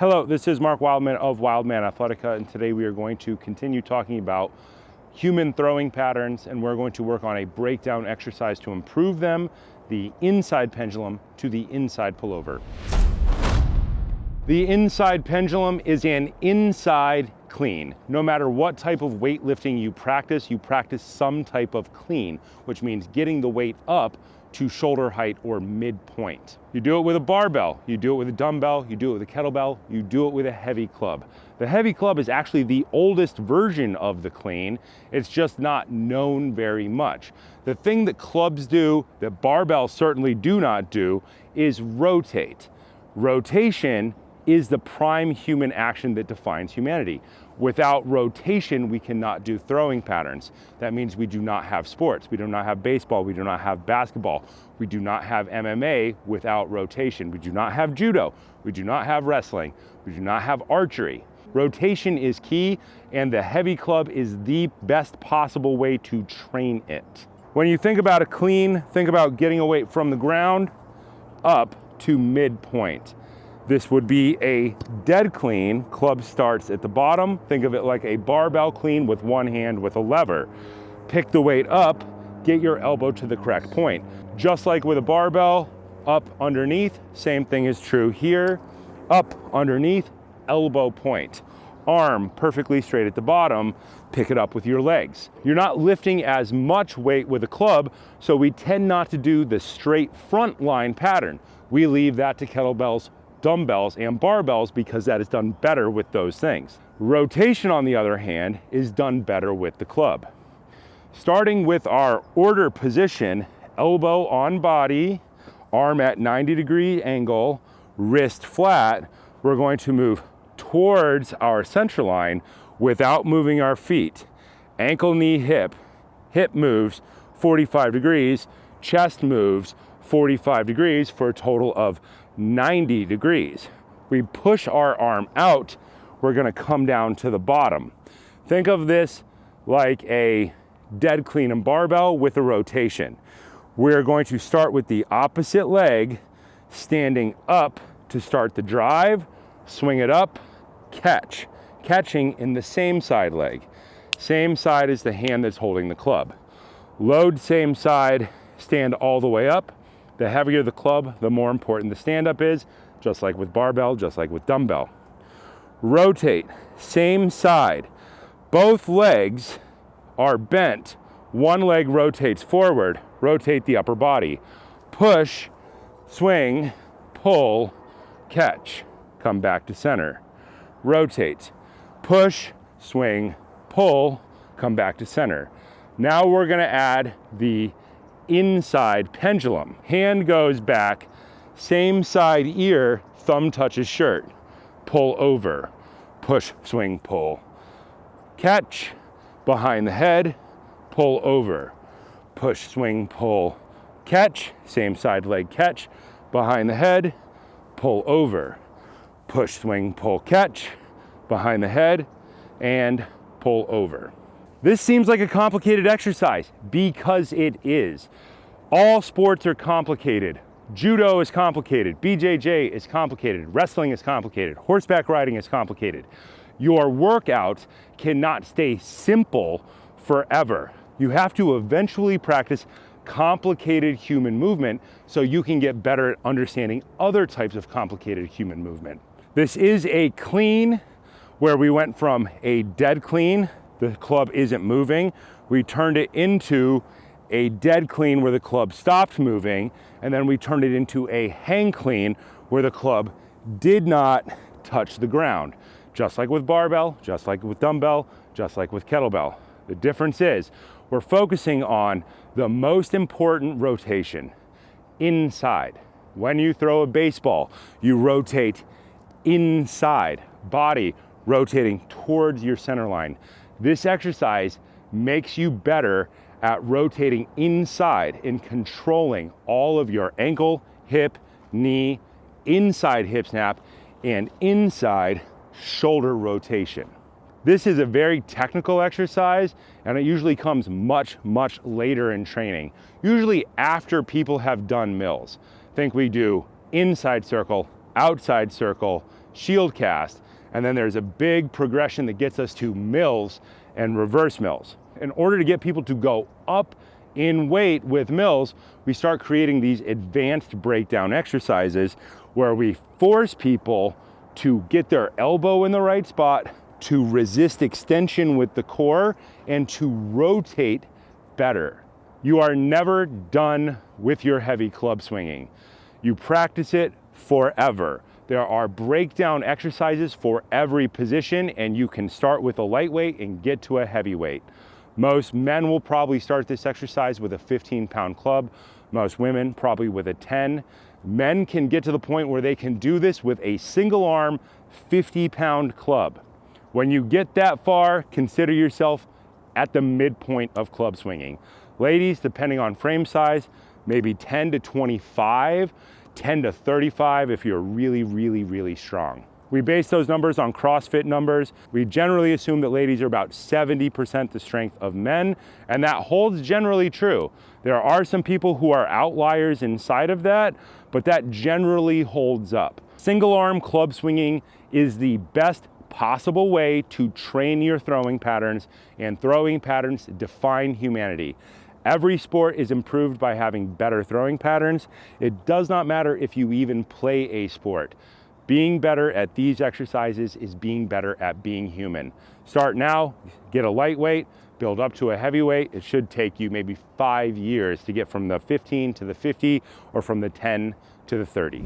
Hello, this is Mark Wildman of Wildman Athletica, and today we are going to continue talking about human throwing patterns, and we're going to work on a breakdown exercise to improve them, the inside pendulum to the inside pullover. The inside pendulum is an inside clean. No matter what type of weightlifting you practice some type of clean, which means getting the weight up to shoulder height or midpoint. You do it with a barbell, you do it with a dumbbell, you do it with a kettlebell, you do it with a heavy club. The heavy club is actually the oldest version of the clean. It's just not known very much. The thing that clubs do, that barbells certainly do not do, is rotate. Rotation is the prime human action that defines humanity. Without rotation, we cannot do throwing patterns. That means we do not have sports. We do not have baseball. We do not have basketball. We do not have MMA without rotation. We do not have judo. We do not have wrestling. We do not have archery. Rotation is key, and the heavy club is the best possible way to train it. When you think about a clean, think about getting a weight from the ground up to midpoint. This would be a dead clean. Club starts at the bottom. Think of it like a barbell clean with one hand with a lever. Pick the weight up, get your elbow to the correct point. Just like with a barbell, up underneath, same thing is true here. Up underneath, elbow point. Arm perfectly straight at the bottom, pick it up with your legs. You're not lifting as much weight with a club, so we tend not to do the straight front line pattern. We leave that to kettlebells, dumbbells, and barbells because that is done better with those things. Rotation, on the other hand, is done better with the club. Starting with our order position, elbow on body, arm at 90-degree angle, wrist flat, we're going to move towards our center line without moving our feet. Ankle, knee, hip. Hip moves 45 degrees, chest moves 45 degrees for a total of 90 degrees. We push our arm out, we're gonna come down to the bottom. Think of this like a dead clean and barbell with a rotation. We're going to start with the opposite leg, standing up to start the drive, swing it up, catch. Catching in the same side leg. Same side as the hand that's holding the club. Load same side, stand all the way up. The heavier the club, the more important the stand-up is, just like with barbell, just like with dumbbell. Rotate, same side. Both legs are bent. One leg rotates forward, rotate the upper body. Push, swing, pull, catch. Come back to center. Rotate, push, swing, pull, come back to center. Now we're gonna add the inside pendulum. Hand goes back, same side ear, thumb touches shirt. Pull over, push, swing, pull. Catch, behind the head, pull over. Push, swing, pull. Catch, same side leg catch, behind the head, pull over. Push, swing, pull, catch, behind the head, and pull over. This seems like a complicated exercise because it is. All sports are complicated. Judo is complicated. BJJ is complicated. Wrestling is complicated. Horseback riding is complicated. Your workouts cannot stay simple forever. You have to eventually practice complicated human movement so you can get better at understanding other types of complicated human movement. This is a clean where we went from a dead clean, the club isn't moving. We turned it into a dead clean where the club stopped moving, and then we turned it into a hang clean where the club did not touch the ground. Just like with barbell, just like with dumbbell, just like with kettlebell. The difference is we're focusing on the most important rotation, inside. When you throw a baseball, you rotate inside, body rotating towards your center line. This exercise makes you better at rotating inside and controlling all of your ankle, hip, knee, inside hip snap, and inside shoulder rotation. This is a very technical exercise, and it usually comes much, much later in training, usually after people have done mills. Think we do inside circle, outside circle, shield cast, and then there's a big progression that gets us to mills and reverse mills. In order to get people to go up in weight with mills, we start creating these advanced breakdown exercises where we force people to get their elbow in the right spot, to resist extension with the core, and to rotate better. You are never done with your heavy club swinging. You practice it forever. There are breakdown exercises for every position, and you can start with a lightweight and get to a heavyweight. Most men will probably start this exercise with a 15-pound club. Most women probably with a 10. Men can get to the point where they can do this with a single arm 50-pound club. When you get that far, consider yourself at the midpoint of club swinging. Ladies, depending on frame size, maybe 10 to 25, 10 to 35 if you're really, really, really strong. We base those numbers on CrossFit numbers. We generally assume that ladies are about 70% the strength of men, and that holds generally true. There are some people who are outliers inside of that, but that generally holds up. Single arm club swinging is the best possible way to train your throwing patterns, and throwing patterns define humanity. Every sport is improved by having better throwing patterns. It does not matter if you even play a sport. Being better at these exercises is being better at being human. Start now, get a lightweight, build up to a heavyweight. It should take you maybe 5 years to get from the 15 to the 50 or from the 10 to the 30.